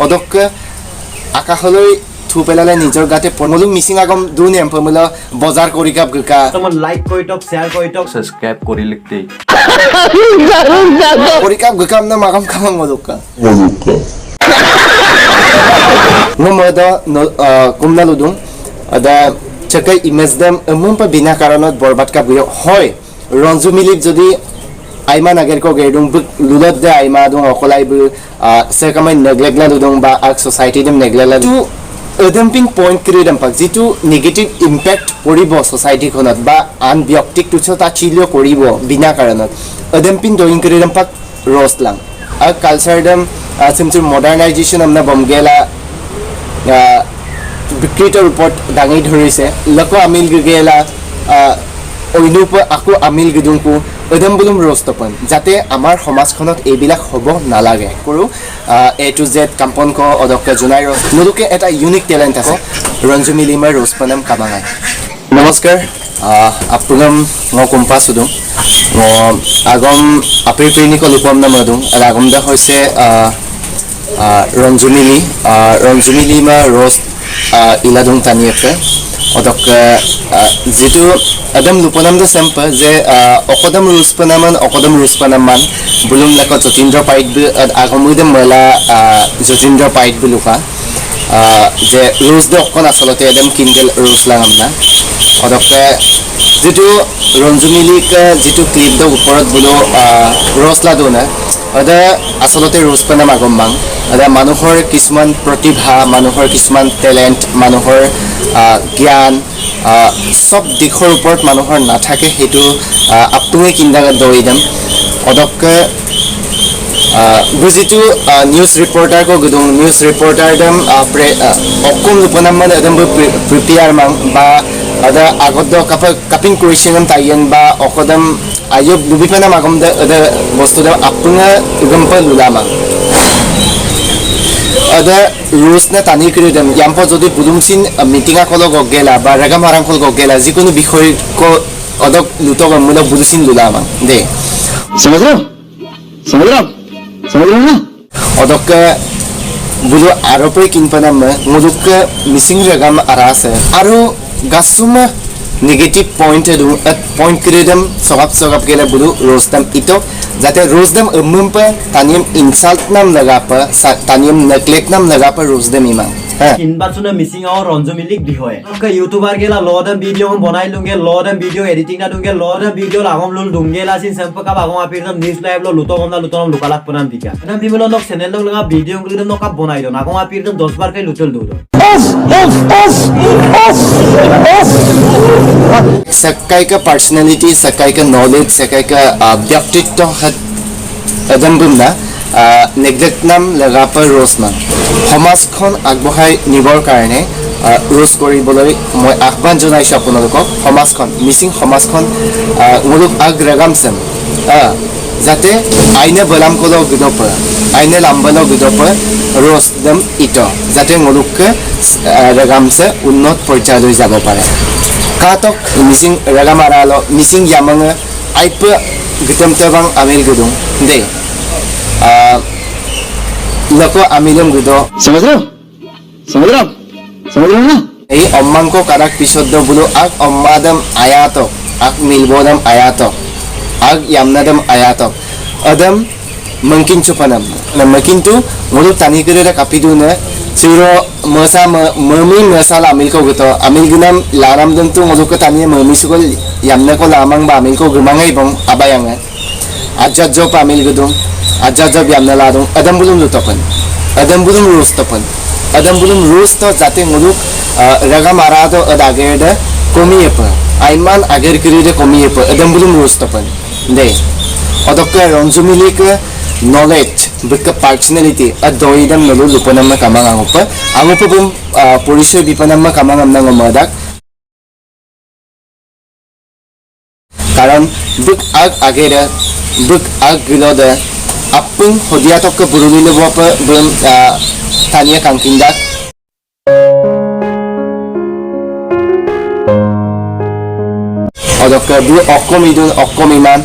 অদক্কে আকাশলৈ থু পেলালে নিজৰ গাতে পৰমলুক মিচিং আগম দুনে এম্পমলা বজাৰ কৰি কাপ গকা তোমাৰ লাইক কৰি টক শেয়াৰ কৰি টক subscribe কৰি লিখতে কৰি কাপ গকাম না মাগাম খাম মদকা মমদা কুমনা লুদুম আদা চকাই ইমেজ দেম এমন পা বিনা কাৰণত বৰবাদ কাপ গয় হয় ৰঞ্জু মিলিক যদি আইমা নাগের কো গেডুং লুলত দে আইমা দুং অকলাই বু সেকামাই নেগলেগলা লুদুং বা আক সোসাইটি দেম নেগলেগলা টু এডাম্পিং পয়েন্ট ক্রিয়েটম পাক যেটো নেগেটিভ ইম্প্যাক্ট পড়িব সোসাইটি খনত বা আন ব্যক্তিক তুচ্ছ তা চিলিও করিব বিনা কাৰণত এডাম্পিং ডইং ক্ৰিয়েটম পাক ৰোসলাং আৰ কালচাৰ দেম সিমসি মডাৰ্নাইজেশন আমনা বমগেলা বিকৃত ৰূপত দাঙি ধৰিছে লক আমিল গেলা অইনুপ আকো আমিল গিদুংকু এদম বুলুম ৰস্তপন যাতে আমাৰ সমাজখনত এইবিলাক হ'ব নালাগে কৰো এ টু জেড কাম্পন ক অদক্কা জুনাই ৰস মুলুকে এটা ইউনিক টেলেন্ট আছে ৰঞ্জু মিলিমাৰ ৰসপনম কামাঙাই নমস্কাৰ আপুলম মই কম্পা সুদুং আগম আপৰি প্ৰেনিক লুপম নামদুং আগম দা হৈছে ৰঞ্জু মিলিমা ৰস ইলাদুং তানিয়েছে অদক্কা যেটো একদম লুপনাম দে চেম্প যে অকদম ৰুসপনামান বুলুম লেক যতীন্দ্ৰ পাইট আগমুদে মলা যতীন্দ্ৰ পাইট বুলুকা যে ৰোজ দে অকন আসলতে একদম কিন্ডেল ৰোজ লাগামনা অদক্কা যেটো ৰঞ্জু মিলিক যেটো ক্লিপ দ ওপৰত বুলো ৰোজ লাদুনা অদা আসলতে ৰুসপনাম আগমবাং অদা মানুহৰ কিছুমান প্ৰতিভা মানুহৰ কিছুমান টেলেন্ট মানুহৰ জ্ঞান সব দিশৰ ওপৰত মানুহৰ নাথাকে হেতু আপতুঙে কিন্দাগত দই দেম অদক্কে বুজিটো নিউজ ৰিপৰ্টাৰ কো গদুং নিউজ ৰিপৰ্টাৰ দেম অকম লুপনাম মানে একদম প্ৰিপেয়াৰ মাং বা আদা আগত কাপিং কুৱেশ্যন তাইয়েন বা অকদম আয়ব দুবিপনা মাগম দে বস্তু দে আপুঙা গম্প লুলামা ada rules-nya tani kredem yampo যদি বুলুমচিন মিটিংা কল গগেলা বা রেগা মারাংকল গগেলা যিকোনো বিষয় কো অদক লুতক মুলা বুলুচিন লুলামা দে समझ रहा ना অদক বুলু আরোপে কিনপানাম মুলুক মিসিং রেগাম আরাছে আরো গাসুমা নেগেটিভ পয়েন্ট এদু পয়েন্ট ক্রেডম সগাপ গেলে বুলু রোজদম ইতো যাতে রোজদম এমমপ তানিম ইনসাল্ট নাম লাগাপা তানিম নেগলেক্ট নাম লাগাপা রোজদম ইমান ইনবাচুনে মিসিং আর রঞ্জু মিলিক বিষয় ওকে ইউটিউবার গেলা লদম ভিডিও বনাই লুঙ্গে লদম ভিডিও এডিটিং না দুঙ্গে লদম ভিডিও লাগম লুল দুঙ্গেলা সিন সম্পকা বাগম আপিরদম নিউজ লাইভ লো লুতম লুকালাক পনাম দিকা এদম বিমল নক চ্যানেল লো লগা ভিডিও গুলিদম নক বনাই দন আগম আপিরদম 10 বার কে লুতল দুদ सकाई का पर्सनालिटी सकाई का नॉलेज सकाई का व्यक्तित्व एकदम बुमना नेग्लेक्ट नाम लगा पर रोज नाम সমাজখন আগবঢ়াই নিবৰ কাৰণে ৰোজ কৰিবলৈ মই আহ্বান জনাইছো আপোনালোকক সমাজখন মিসিং সমাজখন মুলুক আগ্ৰগামসম যাতে আইনে বলাম কলো গদপ আইনে লাম্বলো গদপ ৰোজ দম ইটো যাতে মুলুককে ৰেগামছে উন্নত পৰ্যায়লৈ যাব পাৰে কাটক মিসিং ৰেগামাৰালো মিসিং ইয়ামং আইপ গতম তবাং আমিল গদুং দে লকো আমিলম গুদো समझ रहा ना এই অম্মাংক কারাক পিছদ্দ বুলো আক অম্মাদম আয়াতক আক মিলবোদম আয়াতক আক ইয়ামনাদম আয়াতক আদম মঙ্কিন চুপানাম কিন্তু মুলু তানি করে কাপিদুনে চিরো মসা মমি মসাল আমিলকো গতো আমিল গুনাম লারাম দম তু মুলুক তানি মমি সুগল ইয়ামনাকো লামাং বা আমিলকো গুমাঙ্গাই বং আবায়াঙ্গা আজ্জাজ্জো পামিল গুদুম আজ্জাজ্জো ইয়ামনা লাদুম Adam Blum লুতপন Adam Blum রোস্তপন Adam Blum রোস্ত যাতে মুলুক raga marado adagerde komiyepa ayman ager kiride komiyepa adam bulum rostapan de odokka Rঞ্জু মিলিক knowledge bika personality adoidam nolu lupanamma kamangangopa angopum porisoy bipanamma kamangamna ngomadak karon bik agere bik gilode appung hodiatokka burulile bopa bum tania kankindak odokka bu okkomidun okkomiman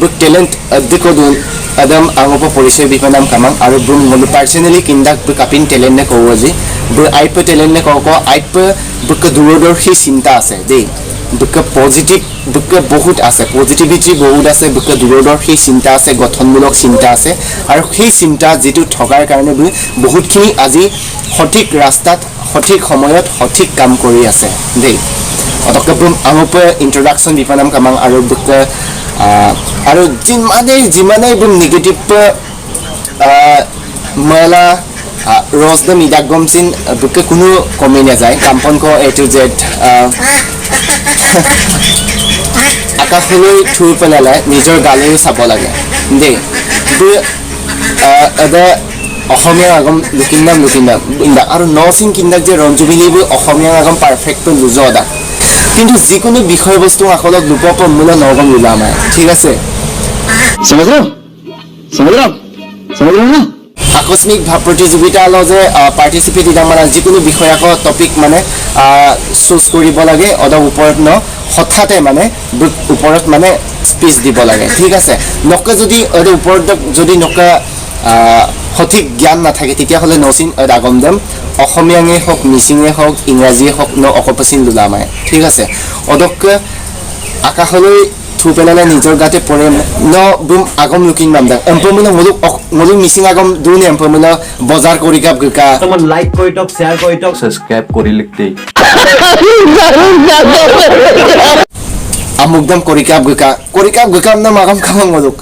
bu talent dikodun adam angopo porishoy bipanam kamang aru bum mulu personally kindak bu kapin talent ne kowoji bu aipa talent ne koko aipa buka durodorshi cinta ase dei buka positive buka বহুত আছে positivity বহুত আছে বুকা দুৰদৰ্শী চিন্তা আছে গঠনমূলক চিন্তা আছে আৰু সেই চিন্তা যেটো ঠগাৰ কাৰণে বহুতখিনি আজি সঠিক ৰাস্তাত সঠিক সময়ত সঠিক কাম কৰি আছে দেই অতকে আমপ ইন্ট্ৰোডাকশন বিপনাম কামাং আৰু বুকা আৰু যিমানে নিগেটিভ মলা ৰজদম ইদাগমচিন বুকা কোনো কমি নাযায় কাম্পনক এ টু জেড আকাশলৈ থুই পেলালে নিজৰ গালৈ চাব লাগে দেই এটা অসমীয়া আগম লুকিন্দাম ইন্দা আৰু নসিং কিন্দাক যে ৰঞ্জু বিলিবি অসমীয়া আগম পারফেক্ট লুজদা কিন্তু যিকোনো বিষয়বস্তু আকলক লুপপমূল নগম লুলামায় ঠিক আছে समझ रहे हो ना আকস্মিক ভাৱ প্ৰতিযোগিতা আলো যে পাৰ্টিচিপেট ইদা মানে যিকোনো বিষয়ক টপিক মানে চুজ কৰিব লাগে অদা ওপৰত ন হঠাতে মানে ওপৰত মানে স্পিচ দিব লাগে ঠিক আছে নকে যদি ওপৰত যদি নকা সঠিক জ্ঞান নাথাকে তেতিয়া হলে নসিন আগমদম অসমীয়াঙে হওক মিচিঙে হওক ইংৰাজীয়ে হওক ন অকপচিন লুলামায় ঠিক আছে অদক আকাশলৈ থু পেলালে নিজৰ গাতে পৰে ন বুম আগম লুকিং নামদা এম্পমুল মুলুক মিচিং আগম দুনি এম্পমুল বজাৰ কৰি কাপ গকা তোমাৰ লাইক কৰি টক শেয়াৰ কৰি টক सब्सक्राइब करी लिखते আমুকদম কৰি কাপ গকা নাম আগম কাম মুলুক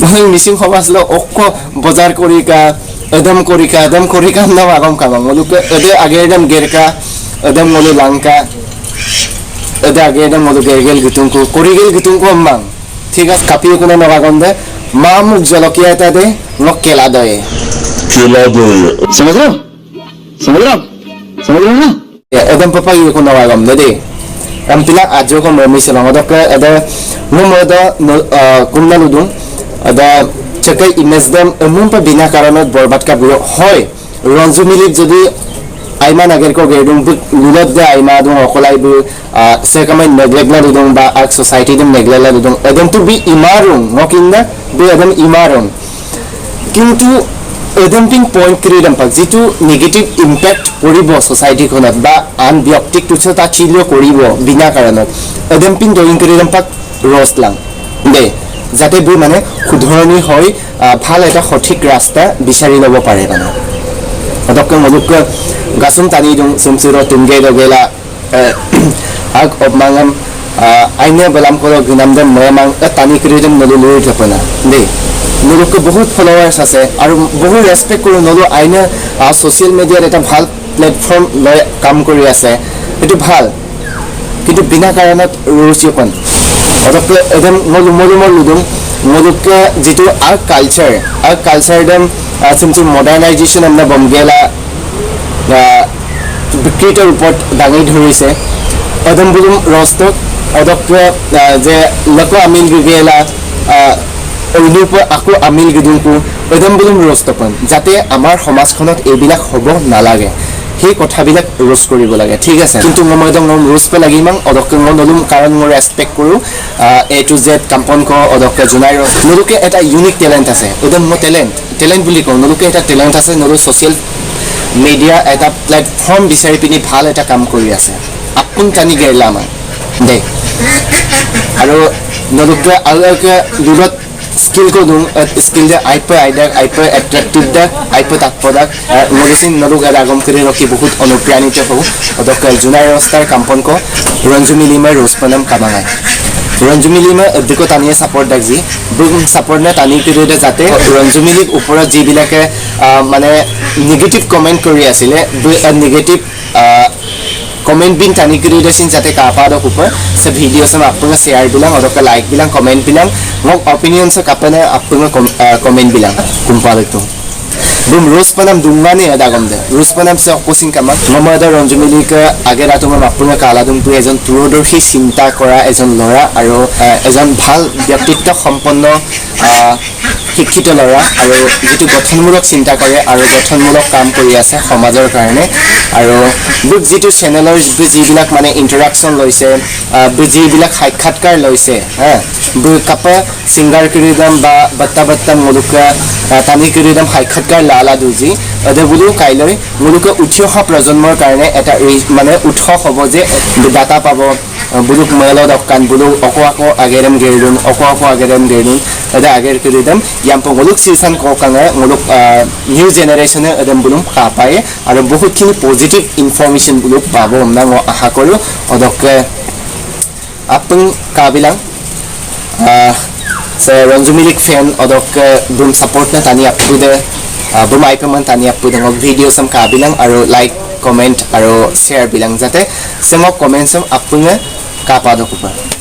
মই মিচিং সমাজল অক বজাৰ কৰি কা এদম কৰি কা নাম আগম কাম মুলুক এদে আগে এদম গেৰকা এদম মুলু লাংকা এদে আগে এদম মুলু গেৰগেল গিতুংকু কৰিগেল গিতুংকু মাং ঠিক আছে কাপি কোনে নগাগম দে মা মুখ জলকীয়া এটা দে মোক কেলা দয়ে समझ रहे हो ना এদম পাপা ইকো নগাগম দে আমপিলা আজো কো মমিছে বাংদক এদে মুমদ কুমনা লুদুং এদে চেকে ইমেজ দেম মুমপা বিনা কাৰণত বৰবাদ কা বুৰ হয় ৰঞ্জু মিলিত যদি আইমা নাগের কো গেডুং লুলত দে আইমা দুং অকলাইবু সেকামাই নেগলেগলা দুং বা আক সোসাইটি দেম নেগলেগলা দুং এদম টু বি ইমারুং নকিননা বি এদম ইমারুং কিন্তু এদম পিং পয়েন্ট ক্রিয়েটম পাক যেটো নেগেটিভ ইম্প্যাক্ট পড়িব সোসাইটি খনত বা আন ব্যক্তিক তুছে তা চিলিও করিব বিনা কাৰণত এদম পিং ডইং ক্ৰিয়েটম পাক ৰসলাং দে যাতে বি মানে খুধৰণী হয় ভাল এটা সঠিক ৰাস্তা বিচাৰি লব পাৰে মানে অদক মুলুক গাছুম টানি দুং সুমসুর তুমগে লগেলা আগ অবমাঙম আইনে বেলাম কল গিনামদম ময়ামাং টানি ক্রিয়েটম নলু লুই থাপনা দে মুলুক বহুত ফলোয়ার্স আছে আৰু বহু ৰেসপেক্ট কৰো নলু আইনে সোশ্যাল মিডিয়াত এটা ভাল প্ল্যাটফৰ্ম লৈ কাম কৰি আছে এটো ভাল কিন্তু বিনা কাৰণত ৰুচিকন অদক এদম মলু লুদুং মুলুক যেটো আৰ কালচাৰ দম সুমসুৰ মডাৰ্নাইজেশন আমনা বমগেলা বিকৃত ৰূপত দাঙি ধৰিছে অদম বুলুম ৰস্তক অদক যে লক আমিল গেলা অনুপ আকো আমিল গিদুংকু অদম বুলুম ৰস্তপন যাতে আমাৰ সমাজখনত এইবিলাক হ'ব নালাগে সেই কথাবিলাক ৰোজ কৰিব লাগে ঠিক আছে কিন্তু মমদম ৰোজ পে লাগিমাং অদক নলুম কাৰণ মই ৰেসপেক্ট কৰো এ টু জেড কাম্পন ক অদক জুনাই ৰস নলুকে এটা ইউনিক ট্যালেন্ট আছে অদম মো ট্যালেন্ট বুলি কওঁ নলুকে এটা ট্যালেন্ট আছে নলু সোশ্যাল মিডিয়া এটা প্ল্যাটফর্ম বিচাৰি পিনি ভাল এটা কাম কৰি আছে আপুন টানি গেলা মা দে আৰু নলুকে আলকে দুলত স্কিল কো দুং স্কিল দে আইপে অ্যাট্ৰাক্টিভ দে আইপে তাৎপদাক মডিসিন নলুক আগম কৰি ৰকি বহুত অনুপ্ৰাণিত হও অদক জুনাই ৰস্তাৰ কাম্পন ক ৰঞ্জু মিলিমা ৰসপনাম কামাঙাই ৰঞ্জু মিলিমা দিকো টানিয়ে সাপোৰ্ট দাগজি বুম সাপোৰ্ট না টানি কৰি দে যাতে ৰঞ্জু মিলিক ওপৰত যিবিলাকে মানে নেগেটিভ কমেন্ট কৰি আছিলে নেগেটিভ कमेंट बिन टानी करी देसिन जाते कापाद ऊपर से वीडियो से आपन शेयर बिलां और का लाइक बिलां कमेंट बिलां मग ओपिनियन से कापने आपन कमेंट बिलां कुंपाले तो बुम रोज पनम दुंगाने अदागम दे रोज पनम से अकोसिन कामा ममदा रंजमिली का आगे रातो म आपन काला दुम तु एजन तुरदर्शी चिंता करा एजन लरा আৰু এজন ভাল ব্যক্তিত্ব সম্পন্ন শিক্ষিত ল'ৰা আৰু যিটো গঠনমূলক চিন্তা কৰে আৰু গঠনমূলক কাম কৰি আছে সমাজৰ কাৰণে আৰু যিটো চেনেলৰ যিবিলাক মানে ইণ্টাৰাকশ্যন লৈছে যিবিলাক সাক্ষাৎকাৰ লৈছে হা কাপা সিঙ্গাৰ কিৰিদম বা বত্তা বত্তা মুলুকা তানি কিৰিদম সাক্ষাৎকাৰ লালা দুজি অদে বুলু কাইলৈ মুলুকা উঠি অহা প্ৰজন্মৰ কাৰণে এটা মানে উৎস হ'ব যে ডাটা পাব বুলুক মেলত অকান বুলু অকো আগেৰম গেৰুন অকো আগেৰম গেৰুন অদে আগেৰ কিৰিদম ইয়াম্প মুলুক সিলসান কোকাঙে মুলুক নিউ জেনাৰেশ্যনে অদম বুলুম পায় আৰু বহুতখিনি পজিটিভ ইনফৰমেশ্যন বুলুক পাব না মই আশা কৰোঁ অদকে আপং কাবিলাং so Ronjo Milik fan odok bum support na tani apude bum iPman tani apude ngok video sam ka bilang aro like comment aro share bilang jate semok comment sam apunge ka pado kupa